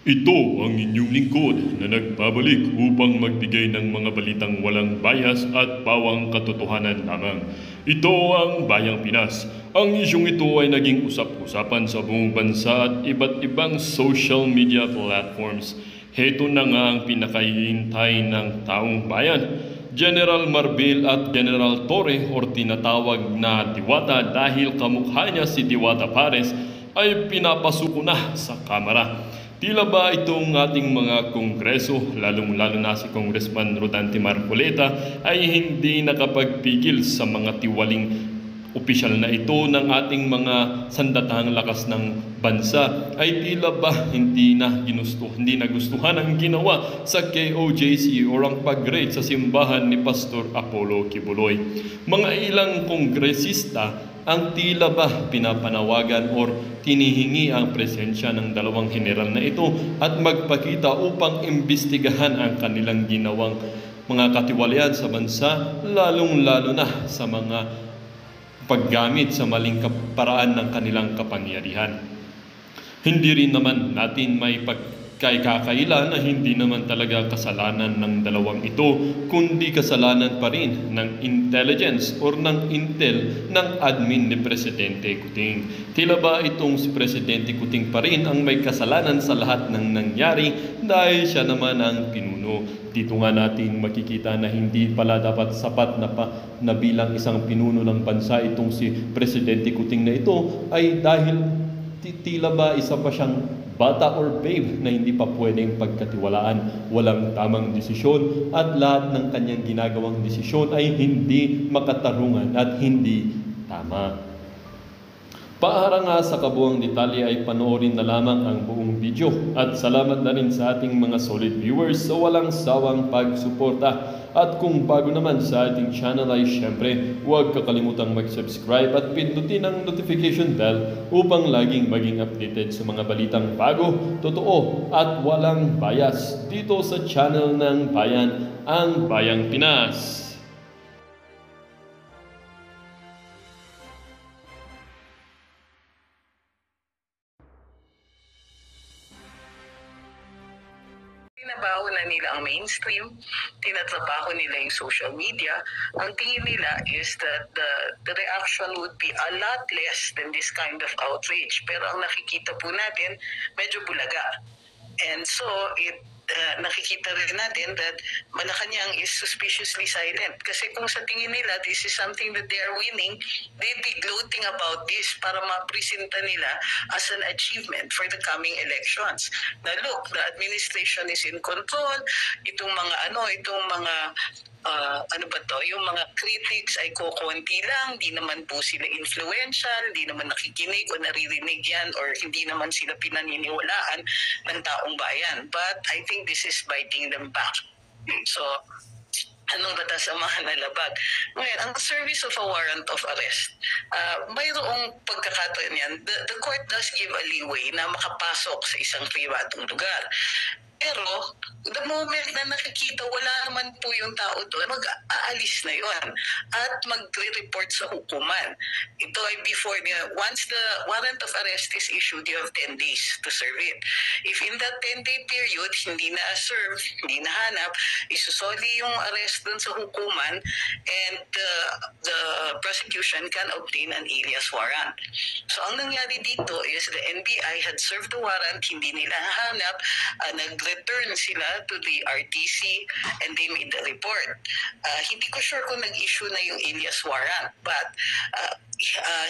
Ito ang inyong lingkod na nagbabalik upang magbigay ng mga balitang walang bias at pawang katotohanan lamang. Ito ang Bayang Pinas. Ang isyong ito ay naging usap-usapan sa buong bansa at iba't ibang social media platforms. Heto na nga ang pinakahihintay ng taong bayan. General Marbil at General Torre o tinatawag na Diwata dahil kamukha niya si Diwata Pares ay pinapasuko na sa Kamara. Tila ba itong ating mga kongreso, lalong-lalo na si Congressman Rodante Marcoleta, ay hindi nakapagpigil sa mga tiwaling opisyal na ito ng ating mga sandatahang lakas ng bansa ay tila ba hindi nagustuhan ang ginawa sa KOJC o ang pag-raid sa simbahan ni Pastor Apollo Kibuloy. Mga ilang kongresista ang tila ba pinapanawagan or tinihingi ang presensya ng dalawang general na ito at magpakita upang imbestigahan ang kanilang ginawang mga katiwalian sa bansa, lalong-lalo na sa mga paggamit sa maling paraan ng kanilang kapangyarihan. Hindi rin naman natin may pagkakaila na hindi naman talaga kasalanan ng dalawang ito, kundi kasalanan pa rin ng intelligence or ng intel ng admin ni Presidente Kuting. Tila ba itong si Presidente Kuting pa rin ang may kasalanan sa lahat ng nangyari dahil siya naman ang pinuno. Dito nga natin makikita na hindi pala dapat sapat na bilang isang pinuno ng bansa itong si Presidente Kuting na ito ay dahil tila ba isa pa siyang bata or babe na hindi pa pwedeng pagkatiwalaan, walang tamang desisyon at lahat ng kanyang ginagawang desisyon ay hindi makatarungan at hindi tama. Para nga sa kabuang detalye ay panoorin na lamang ang buong video at salamat na rin sa ating mga solid viewers sa walang sawang pagsuporta. At kung bago naman sa ating channel ay syempre huwag kakalimutang mag-subscribe at pindutin ang notification bell upang laging maging updated sa mga balitang bago, totoo at walang bias dito sa channel ng Bayan, ang Bayang Pinas. Tinabaho na nila ang mainstream, tinatrabaho nila yung social media. Ang tingin nila is that the reaction would be a lot less than this kind of outrage. Pero ang nakikita po natin, medyo bulaga. And so, nakikita rin natin that Malacanang is suspiciously silent. Kasi kung sa tingin nila, this is something that they are winning, they'd be gloating about this para mapresenta nila as an achievement for the coming elections. Na look, the administration is in control, itong mga yung mga critics ay kukunti lang, di naman po sila influential, di naman nakikinig o naririnig yan, or hindi naman sila pinaniniwalaan ng taong bayan. But I think this is biting them back. So, anong batas ang mga nalabag? Ngayon, ang service of a warrant of arrest, mayroong pagkakataon yan. The court does give a leeway na makapasok sa isang pribadong lugar. Pero, the moment na nakikita wala naman po yung tao doon, mag-aalis na yon at magre-report sa hukuman. Ito ay once the warrant of arrest is issued, you have 10 days to serve it. If in that 10-day period, hindi na-serve, hindi nahanap, isusoli yung arrest doon sa hukuman and the prosecution can obtain an alias warrant. So, ang nangyari dito is the NBI had served the warrant, hindi nila nahanap, nag-return sila to the RTC and they made the report. Hindi ko sure kung nag-issue na yung alias warrant, but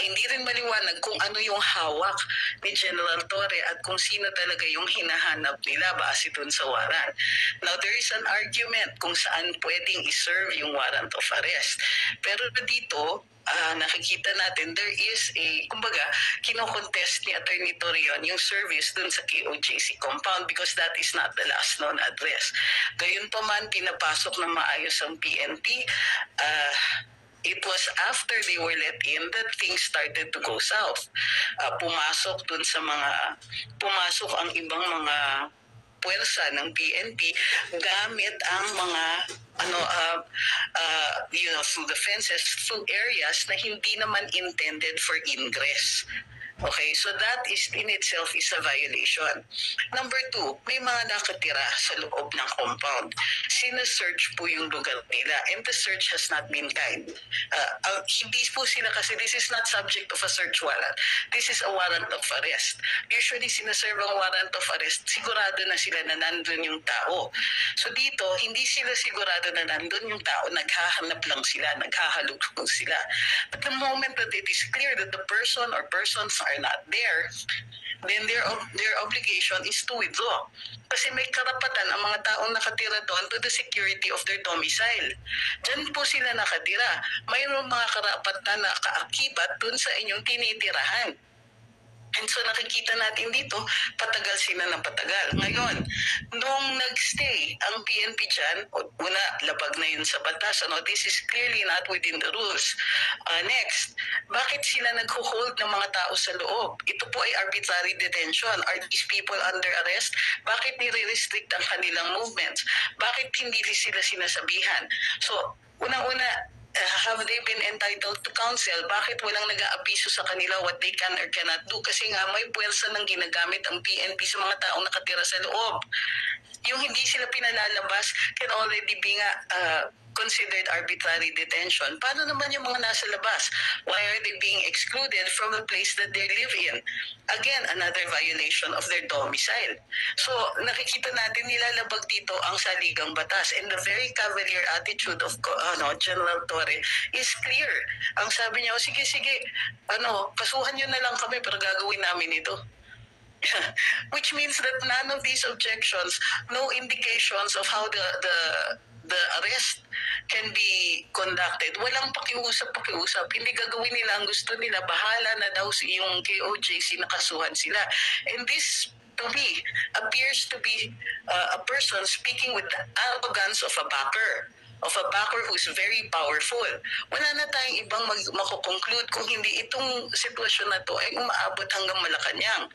hindi rin maliwanag kung ano yung hawak ni General Torre at kung sino talaga yung hinahanap nila base dun sa warrant. Now, there is an argument kung saan pwedeng iserve yung warrant of arrest. Pero dito, nakikita natin there is kino-contest ni Attorney Torreon yung service dun sa KOJC compound because that is not the last known address. Gayunpaman, pinapasok na maayos ang PNP. It was after they were let in that things started to go south. Pumasok ang ibang mga puwersa ng PNP gamit ang mga through the fences, through areas na hindi naman intended for ingress. Okay, so that is in itself is a violation. Number two, may mga nakatira sa loob ng compound. Sinesearch po yung lugar nila and the search has not been kind. Hindi po sila kasi this is not subject of a search warrant. This is a warrant of arrest. Usually sineserve ang warrant of arrest, sigurado na sila na nandun yung tao. So dito, hindi sila sigurado na nandun yung tao, naghahanap lang sila, naghahalugtong sila. But the moment that it is clear that the person or persons are not there, then their obligation is to withdraw. Kasi may karapatan ang mga taong nakatira doon to the security of their domicile. Diyan po sila nakatira. Mayroong mga karapatan na kaakibat dun sa inyong tinitirahan. And so nakikita natin dito, patagal sila ng patagal. Ngayon, nung nagstay ang PNP dyan, una, labag na yun sa batas. This is clearly not within the rules. Next, bakit sila nag-hold ng mga tao sa loob? Ito po ay arbitrary detention. Are these people under arrest? Bakit nire-restrict ang kanilang movements? Bakit hindi sila sinasabihan? So, unang-una, have they been entitled to counsel? Bakit walang nag-aabiso sa kanila what they can or cannot do? Kasi nga may puwersa ng ginagamit ang PNP sa mga taong nakatira sa loob. Yung hindi sila pinalalabas can already be considered arbitrary detention. Paano naman yung mga nasa labas? Why are they being excluded from a place that they live in? Again, another violation of their domicile. So, nakikita natin nilalabag dito ang saligang batas and the very cavalier attitude of General Torre is clear. Ang sabi niya, sige, kasuhan nyo na lang kami pero gagawin namin ito. Which means that none of these objections, no indications of how the arrest can be conducted. Walang pakiusap. Hindi gagawin nila ang gusto nila. Bahala na daw yung KOJC, nakasuhan sila. And this, to me, appears to be a person speaking with the arrogance of a backer who's very powerful. Wala na tayong ibang makukonclude kung hindi itong sitwasyon na to ay umaabot hanggang Malacanang.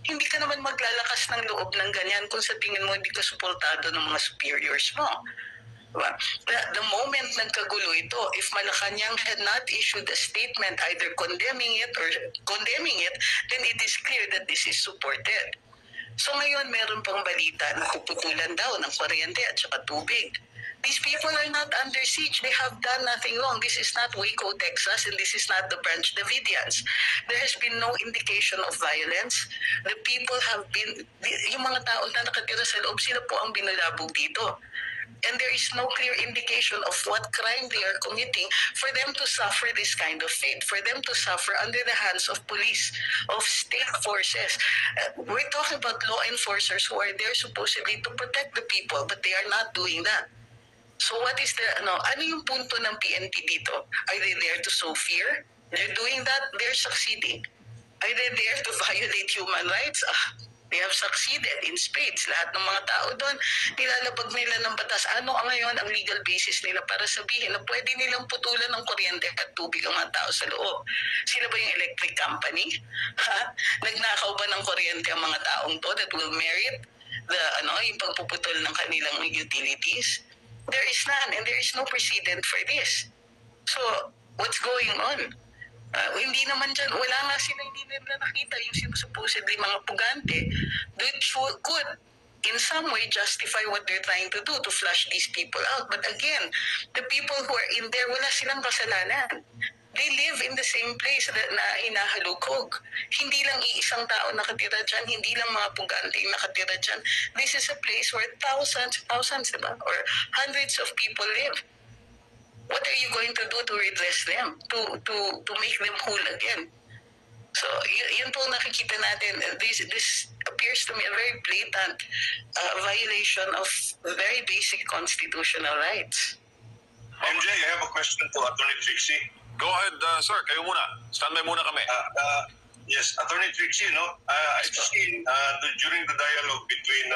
Hindi ka naman maglalakas ng loob ng ganyan kung sa tingin mo hindi ka suportado ng mga superiors mo. The moment nagkagulo ito, if Malacanang had not issued a statement either condemning it, then it is clear that this is supported. So ngayon meron pang balita na puputulan daw ng kuryente at saka tubig. These people are not under siege. They have done nothing wrong. This is not Waco, Texas, and this is not the Branch Davidians. There has been no indication of violence. The people have been, yung mga tao na nakatira sa loob, sila po ang binalabog dito. And there is no clear indication of what crime they are committing for them to suffer this kind of fate, for them to suffer under the hands of police, of state forces. We're talking about law enforcers who are there supposedly to protect the people, but they are not doing that. So what is ano yung punto ng PNP dito? Are they there to sow fear? They're doing that, they're succeeding. Are they there to violate human rights? They have succeeded in spades. Lahat ng mga tao doon, nilalabag nila ng batas. Ano ngayon ang legal basis nila para sabihin na pwede nilang putulan ng kuryente at tubig ang mga tao sa loob? Sila ba yung electric company? Nagnakaw ba ng kuryente ang mga taong to that will merit yung pagpuputol ng kanilang utilities? There is none and there is no precedent for this. So, what's going on? Hindi naman dyan, wala nga sila, hindi nila nakita yung supposedly mga pugante that could in some way justify what they're trying to do to flush these people out. But again, the people who are in there, wala silang kasalanan. They live in the same place na hinahalukog. Hindi lang iisang tao nakatira dyan, hindi lang mga pugante yung nakatira dyan. This is a place where thousands, diba? Or hundreds of people live. What are you going to do to redress them, to make them whole again? So, yun po nakikita natin. This appears to me a very blatant violation of very basic constitutional rights. MJ, I have a question to Attorney Trixie. Go ahead, sir. Kayo muna. Standby muna kami. Yes, Attorney Trixie, I've seen during the dialogue between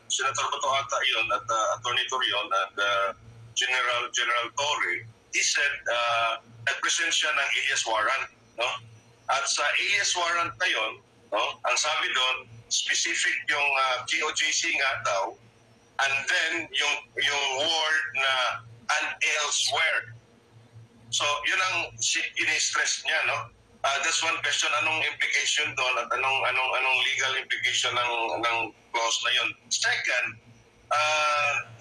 Senator Bato Ata yun at Attorney Torion and General Torre, he said nag-present siya ng alias warrant, no? At sa alias warrant na yun, no, ang sabi doon, specific yung KOJC nga daw, and then yung word na and elsewhere. So, yun ang ini-stress niya, no? That's one question. Anong implication doon at anong legal implication ng clause na yon? Second,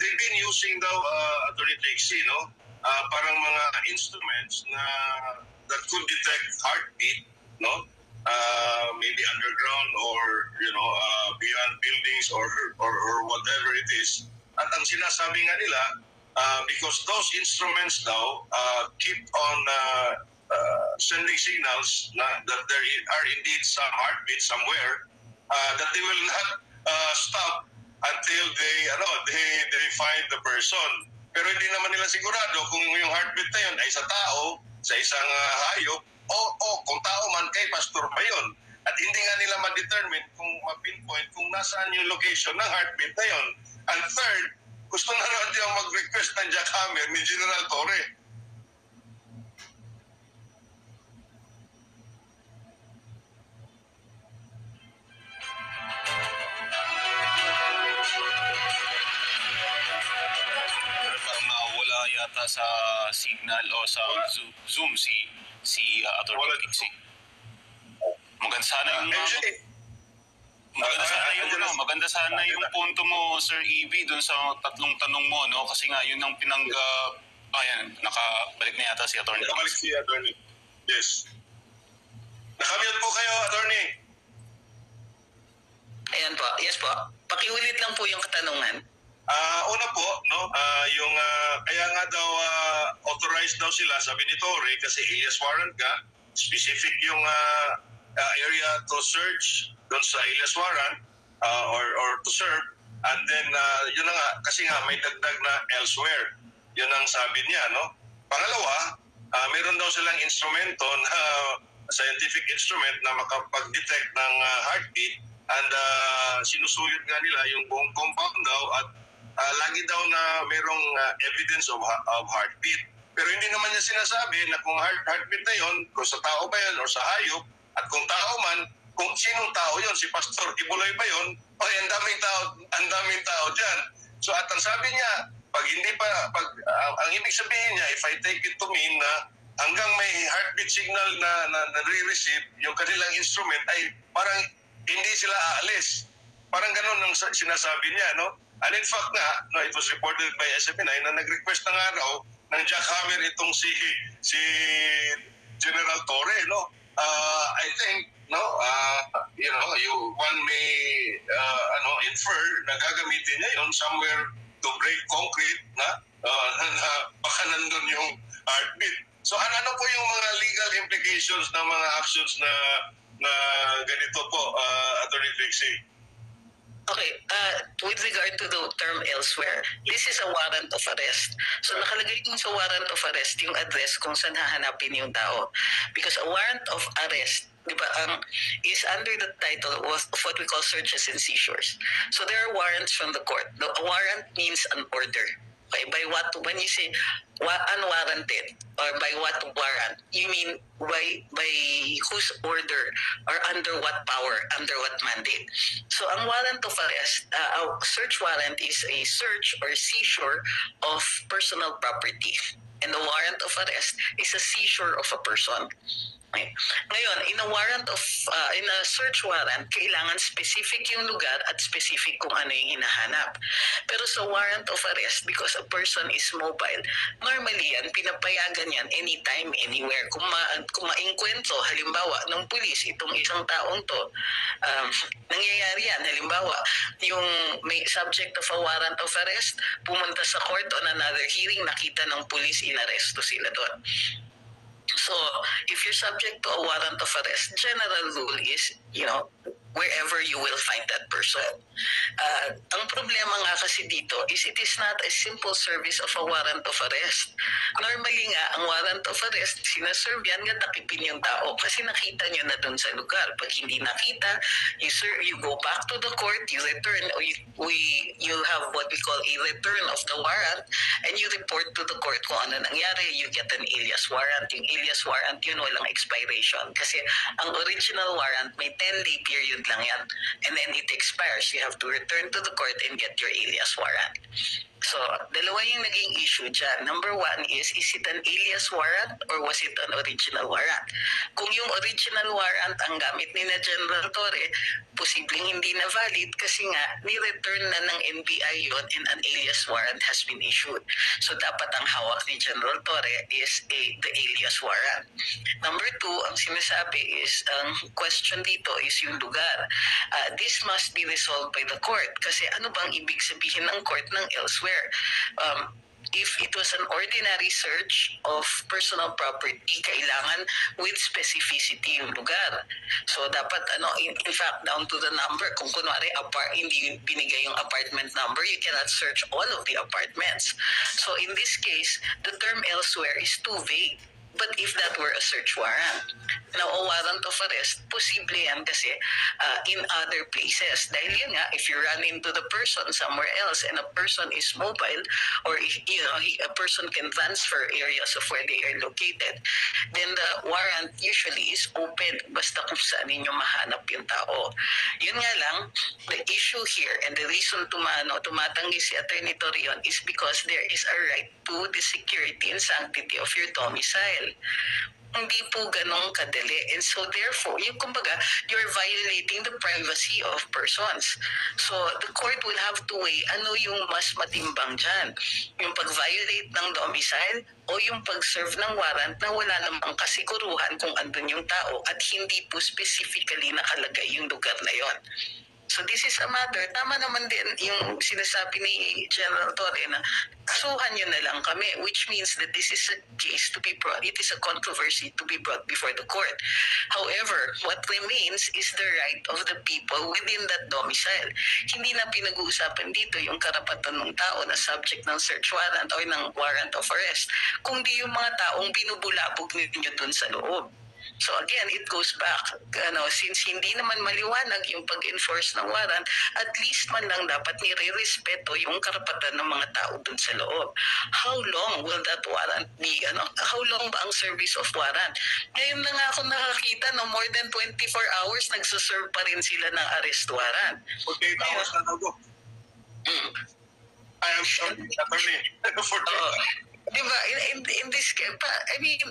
they've been using daw Attorney Trixie, no? Parang mga instruments na that could detect heartbeat, no? Maybe underground or beyond buildings or whatever it is. At ang sinasabi nga nila, because those instruments daw keep on sending signals that there are indeed some heartbeat somewhere, that they will not stop until they find the person. Pero hindi naman nila sigurado kung yung heartbeat na yun ay sa tao, sa isang hayop, o kung tao man kay pastor ba yun. At hindi nga nila ma-determine kung ma-pinpoint kung nasaan yung location ng heartbeat na yun. And third, gusto na naman yung mag-request ng jackhammer ni General Torre. Parang nawala yata sa signal o sa Zoom si Attorney Trixie. Maganda sana yung maganda sana yung punto mo, Sir EV, dun sa tatlong tanong mo, no? Kasi nga yun ang nakabalik na yata si Attorney. Nakabalik si Attorney. Yes. Nakamute po kayo, Attorney. Ayan po. Yes po. Pakiulit lang po yung katanungan. Una po, no, yung kaya nga daw authorized daw sila, sabi ni Torre, kasi alias warrant ka, specific yung area to search doon sa alias warrant or to serve, and then yun na nga, kasi nga may dagdag na elsewhere. Yun ang sabi niya, no? Pangalawa, meron daw silang instrumento na scientific instrument na makapag-detect ng heartbeat, and sinusuyod nga nila yung buong compound daw, at lagi daw na merong evidence of heartbeat. Pero hindi naman niya sinasabi na kung heartbeat na yun, kung sa tao ba yun or sa hayop, at kung tao man, kung sinong tao yun, si Pastor Kibuloy ba yun, o ang daming tao dyan. So at ang sabi niya, ang ibig sabihin niya, if I take it to mean na hanggang may heartbeat signal na nare-receive, yung kanilang instrument ay parang hindi sila aalis. Parang ganun ang sinasabi niya, no? And in fact nga, no, it was reported by SFNI na nag-request na nga raw ng jackhammer itong si General Torre, no? I think, no, one may infer na gagamitin niya yun somewhere to break concrete na baka nandun yung heartbeat. So ano po yung mga legal implications ng mga actions na ganito po, Attorney Trixie? Okay, with regard to the term elsewhere, this is a warrant of arrest. So nakalagay dun sa warrant of arrest yung address kung saan hahanapin yung tao. Because a warrant of arrest, di ba, is under the title of what we call searches and seizures. So there are warrants from the court. A warrant means an order. Okay, when you say unwarranted or by what warrant, you mean by whose order or under what power, under what mandate. So ang warrant of arrest, a search warrant is a search or seizure of personal property. And the warrant of arrest is a seizure of a person. Okay. Ngayon, in a search warrant, kailangan specific yung lugar at specific kung ano yung hinahanap. Pero sa warrant of arrest, because a person is mobile, normally yan, pinapayagan yan anytime, anywhere. Kung mainkwentro, halimbawa, ng pulis, itong isang taong to, nangyayari yan, halimbawa, yung may subject of a warrant of arrest, pumunta sa court on another hearing, nakita ng pulis, inaresto sila doon. So, if you're subject to a warrant of arrest, general rule is, wherever you will find that person. Ang problema nga kasi dito is it is not a simple service of a warrant of arrest. Normally nga, ang warrant of arrest, sinaserve yan nga takipin yung tao kasi nakita nyo na dun sa lugar. Pag hindi nakita, you go back to the court, you return, or you have what we call a return of the warrant, and you report to the court kung ano nangyari. You get an alias warrant. Yung alias warrant, yun walang expiration. Kasi ang original warrant, may 10-day period lang yan. And then it expires. You have to return to the court and get your alias warrant. So, dalawa yung naging issue dyan. Number one is it an alias warrant or was it an original warrant? Kung yung original warrant ang gamit ni na General Torre, posibleng hindi na valid kasi nga, ni-return na ng NBI yon and an alias warrant has been issued. So, dapat ang hawak ni General Torre is the alias warrant. Number two, ang sinasabi is, ang question dito is yung lugar. This must be resolved by the court kasi ano bang ibig sabihin ng court ng elsewhere? If it was an ordinary search of personal property, kailangan with specificity yung lugar. So dapat in fact down to the number. Kung kunwari hindi binigay yung apartment number, you cannot search all of the apartments. So in this case, the term elsewhere is too vague. But if that were a search warrant, now a warrant of arrest, posible yan kasi in other places. Dahil yan nga, if you run into the person somewhere else and a person is mobile or if, a person can transfer areas of where they are located, then the warrant usually is open basta kung saan ninyo mahanap yung tao. Yun nga lang, the issue here and the reason tumatanggi si Atty. Torion is because there is a right to the security and sanctity of your domicile. Hindi po ganong kadali. And so therefore, kumbaga, you're violating the privacy of persons. So the court will have to weigh ano yung mas matimbang dyan. Yung pag-violate ng domicile o yung pag-serve ng warrant na wala namang kasiguruhan kung andun yung tao at hindi po specifically nakalagay yung lugar na yon. So this is a matter, tama naman din yung sinasabi ni General Torre na kasuhan nyo na lang kami, which means that this is a case to be brought, it is a controversy to be brought before the court. However, what remains is the right of the people within that domicile. Hindi na pinag-uusapan dito yung karapatan ng tao na subject ng search warrant or ng warrant of arrest, kundi yung mga taong binubulabog ninyo dun sa loob. So again, it goes back, since hindi naman maliwanag yung pag-enforce ng warrant, at least man lang dapat nire-respeto yung karapatan ng mga tao dun sa loob. How long will that warrant be? How long ba ang service of warrant? Ngayon na nga ako nakakita na more than 24 hours nagsaserve pa rin sila ng arrest warrant. 48 hours na daw. I am sorry, attorney. Diba, in this case, I mean,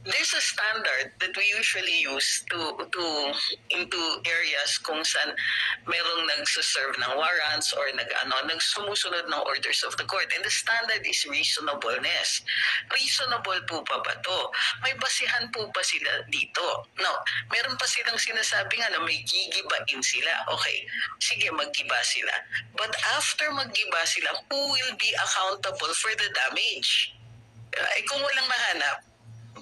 there's a standard that we usually use into areas kung saan merong nagsaserve ng warrants or nagsumusunod ng orders of the court. And the standard is reasonableness. Reasonable po ba to? May basihan po ba sila dito? No. Meron pa silang sinasabi nga na may gigibain sila. Okay, sige, maggiba sila. But after maggiba sila, who will be accountable for the damage? Kung walang mahanap,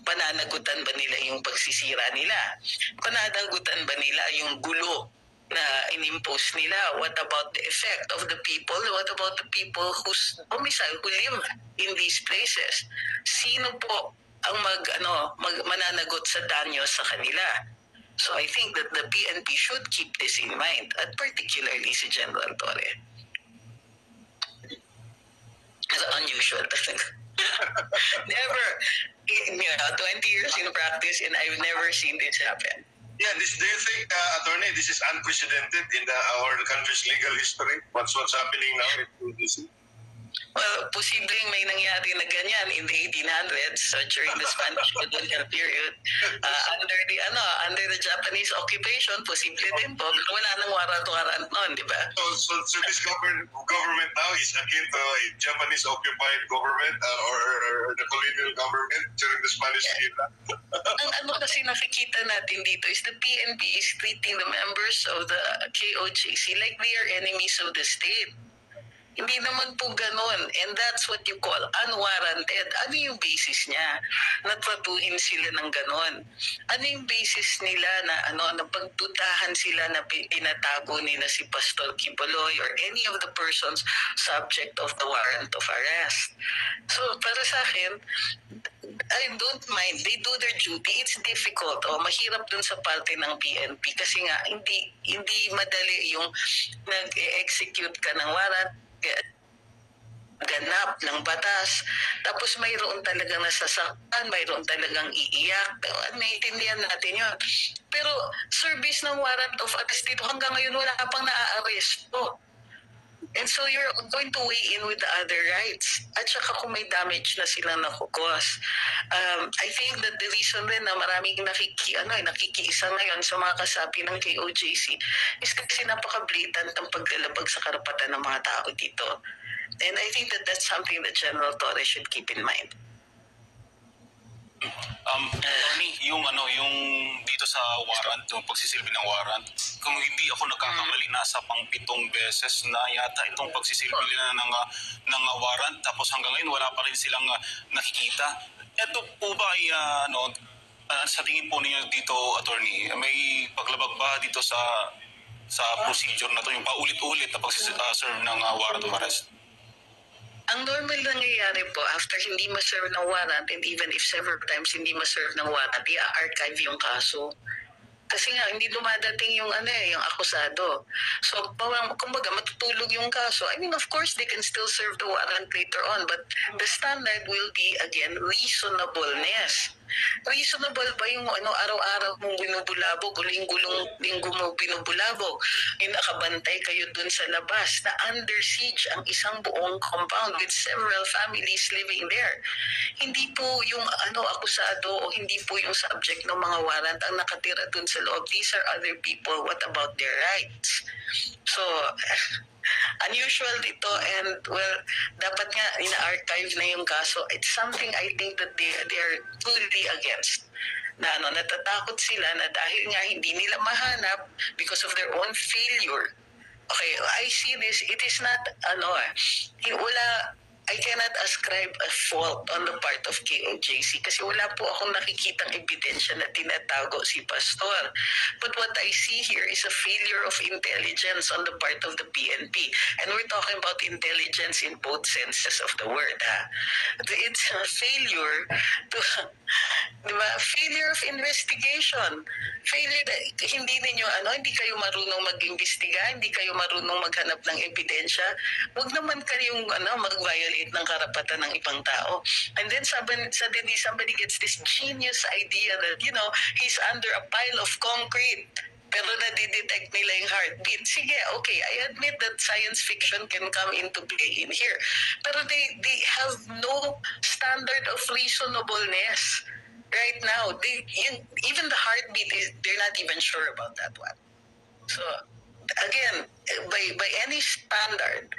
pananagutan ba nila yung pagsisira nila? Pananagutan ba nila yung gulo na inimpose nila? What about the effect of the people? What about the people whose domicile, who live in these places? Sino po ang mananagot sa danyo sa kanila? So I think that the PNP should keep this in mind, at particularly si General Torre. It's unusual. Never, 20 years in practice and I've never seen this happen. Yeah, do you think, attorney, this is unprecedented in our country's legal history? What's happening now in DC? Well, posibleng may nangyari na ganyan in the 1800s during the Spanish colonial period. Under the Japanese occupation, posible din po. Wala nang warrant noon, di ba? So this government now is akin to a Japanese occupied government or the colonial government during the Spanish era. Ang kasi nakikita natin dito is the PNP is treating the members of the KOJC like they are enemies of the state. Hindi naman po ganon. And that's what you call unwarranted. Ano yung basis niya? Natratuhin sila ng ganon. Ano yung basis nila na pagdutahan sila na pinatago nila si Pastor Kibuloy or any of the persons subject of the warrant of arrest? So para sa akin, I don't mind. They do their duty. It's difficult. Mahirap dun sa parte ng PNP kasi nga hindi madali yung nag-execute ka ng warrant, ganap ng batas, tapos mayroon talagang nasasaktan, mayroon talagang iiyak, naiintindihan natin yun. Pero service ng warrant of arrest dito hanggang ngayon wala pang naa-arresto. And so you're going to weigh in with the other rights. At saka kung may damage na silang nakukos. I think that the reason din na maraming nakikiisa ngayon sa mga kasapi ng KOJC is kasi napaka-blatant ang paglalabag sa karapatan ng mga tao dito. And I think that that's something that General Torres should keep in mind. Tony, yung dito sa warrant, yung pagsisilbi ng warrant, kung hindi ako nagkakamali, nasa pang 7 beses na yata itong pagsisilbi nila ng warrant, tapos hanggang ngayon wala pa rin silang nakikita. Ito po ba ay sa tingin po ninyo dito, attorney, may paglabag ba dito sa procedure na to, yung paulit-ulit na pagsiserve ng warrant of arrest? Ang normal na nangyayari po, after hindi ma-serve ng warrant, and even if several times hindi ma-serve ng warrant, i-archive yung kaso. Kasi nga, hindi dumadating yung akusado. So, kumbaga, matutulog yung kaso. I mean, of course, they can still serve the warrant later on, but the standard will be, again, reasonableness. Reasonable ba yung araw-araw mong binubulabog o linggo mo binubulabog? Yung nakabantay kayo dun sa labas na under siege ang isang buong compound with several families living there. Hindi po yung akusado o hindi po yung subject ng mga warrant ang nakatira dun sa loob. These are other people. What about their rights? So, unusual dito, and well, dapat nga ina-archive na yung kaso. It's something I think that they are fully against. Na natatakot sila na dahil nga hindi nila mahanap because of their own failure. Okay, I see this, it is not I cannot ascribe a fault on the part of KOJC kasi wala po akong nakikitang ebidensya na tinatago si Pastor. But what I see here is a failure of intelligence on the part of the PNP. And we're talking about intelligence in both senses of the word. It's a failure to, failure of investigation. Failure na hindi kayo marunong mag-imbestiga, hindi kayo marunong maghanap ng ebidensya. Huwag naman kayong mag-violate ng karapatan ng ibang tao. And then suddenly somebody gets this genius idea that, he's under a pile of concrete. Pero nadidetect nila yung heartbeat. Sige, okay, I admit that science fiction can come into play in here. Pero they have no standard of reasonableness right now. Even the heartbeat, they're not even sure about that one. So, again, by any standard,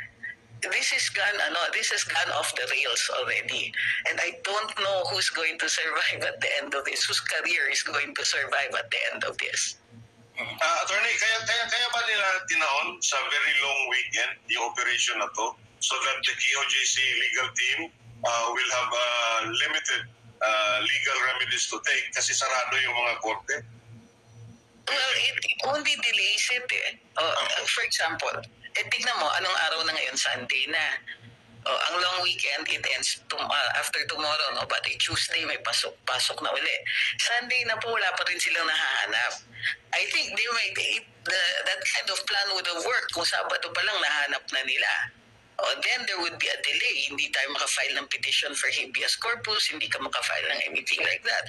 this has gone off the rails already. And I don't know who's going to survive at the end of this, whose career is going to survive at the end of this. Attorney, kaya ba nila tinaon sa very long weekend yung operation na to so that the KOJC legal team will have limited legal remedies to take kasi sarado yung mga korte? Well, it only delays it for example, tignan mo, anong araw na ngayon? Sunday na. Ang long weekend, it ends after tomorrow, but Tuesday may pasok na uli. Sunday na po, wala pa rin silang nahahanap. I think that kind of plan would have worked kung Sabado pa lang nahanap na nila. Then there would be a delay. Hindi tayo makafile ng petition for habeas corpus, hindi ka makafile ng anything like that.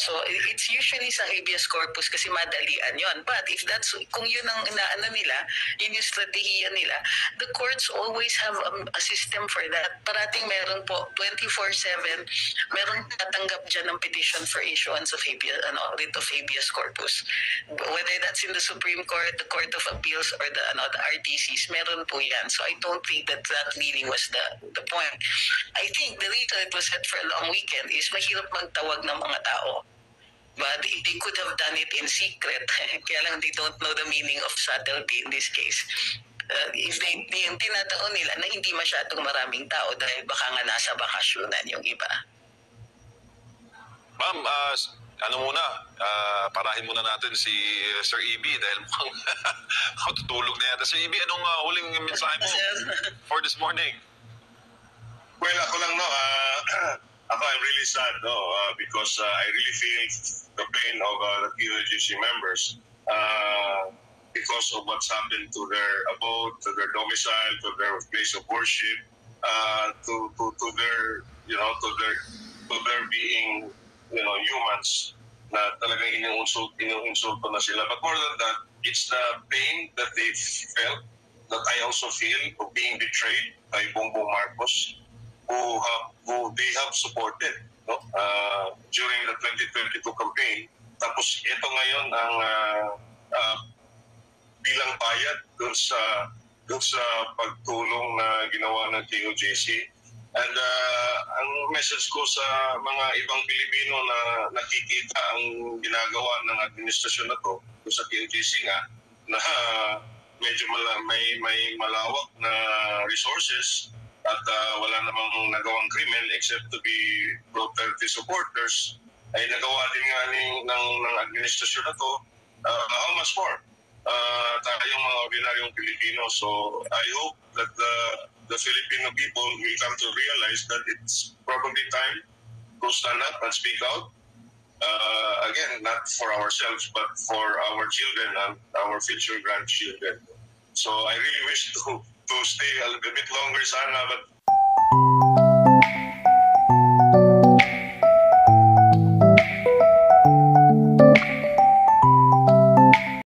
So it's usually sa habeas corpus kasi madalian yon. But if kung yun ang inaano nila, yun yung strategiya nila, the courts always have a system for that. Parating meron po 24/7, meron tatanggap dyan ng petition for issuance of writ of habeas corpus. Whether that's in the Supreme Court, the Court of Appeals, or the RTCs, meron po yan. So I don't think that really was the point. I think the reason it was set for a long weekend is mahirap magtawag ng mga tao. But they could have done it in secret. Kaya lang they don't know the meaning of subtlety in this case. If yung tinataon nila na hindi masyadong maraming tao dahil baka nga nasa bakasyonan yung iba. Ma'am, parahin muna natin si Sir EB dahil mukhang tutulog na yata. Sir EB, anong huling mensahe mo for this morning? Well, ako lang I'm really sad because I really feel the pain of the KOJC members because of what's happened to their abode, to their domicile, to their place of worship, to their being humans na talagang inuinsulto na sila. But more than that, it's the pain that they felt that I also feel of being betrayed by Bongbong Marcos, who they have supported, no? During the 2022 campaign. Tapos ito ngayon ang bilang bayad dun sa pagtulong na ginawa ng KOJC. And ang message ko sa mga ibang Pilipino na nakikita ang ginagawa ng administrasyon na to sa KOJC nga na medyo may malawak na resources at wala namang nagawang krimen except to be Duterte supporters, ay nagawa din nga ng administrasyon na to. How much more? Tayong mga ordinaryong Pilipino. So I hope that the Filipino people will come to realize that it's probably time to stand up and speak out. Again, not for ourselves, but for our children and our future grandchildren. So I really wish to stay a little bit longer sana, but